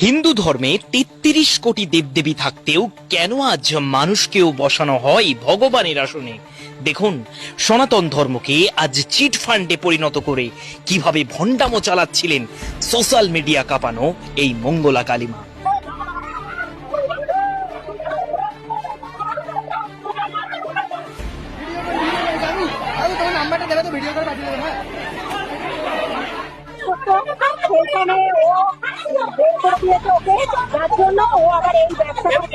হিন্দু ধর্মে ৩৩ কোটি দেবদেবী থাকতেও কেন আজ মানুষকেও বসানো হয় ভগবানের আসনে? দেখুন, সনাতন ধর্মকে আজ চিট ফান্ডে পরিণত করে কিভাবে ভণ্ডামো চালাচ্ছিলেন সোশ্যাল মিডিয়া কাঁপানো এই মঙ্গলা কালীমা। সেখানে ও বের করে দিয়েছে ওকে, যার জন্য ও আবার এই ব্যবসাটা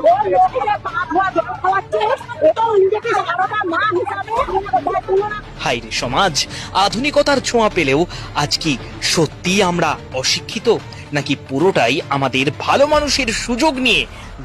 ও লোকেরা পা ধোয়া জল খাওয়াচ্ছে এবং নিজেকে সারদা মা হিসাবে হায় রে সমাজ, আধুনিকতার ছোঁয়া পেলেও আজ কি সত্যি আমরা অশিক্ষিত, নাকি পুরোটাই আমাদের ভালো মানুষের সুযোগ নিয়ে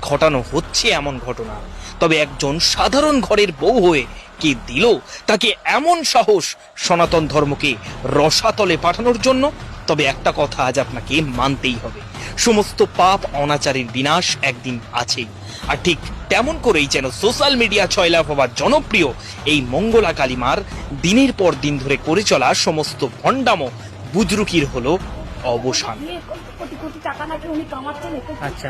ঘটানো হচ্ছে এমন ঘটনা? তবে একজন সাধারণ ঘরের বউ হয়ে কে দিল তাকে এমন সাহস সনাতন ধর্মকে রসাতলে পাঠানোর জন্য? তবে একটা কথা আজ আপনাকে মানতেই হবে, সমস্ত পাপ অনাচারের বিনাশ একদিন আছেই। আর ঠিক তেমন করেই যেন সোশ্যাল মিডিয়া ছয়লাভ হওয়ার জনপ্রিয় এই মঙ্গলা কালীমার দিনের পর দিন ধরে করে চলা সমস্ত ভণ্ডামো বুজরুকির হলো অবসান। আচ্ছা,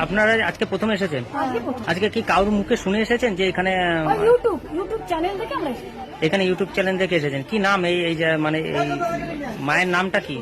আপনারা আজকে প্রথম এসেছেন? আজকে কি কারোর মুখে শুনে এসেছেন যে এখানে ইউটিউব চ্যানেল দেখে আমরা এখানে ইউটিউব চ্যানেল দেখে এসেছেন? কি নাম এই এই যে মানে এই মায়ের নামটা কি?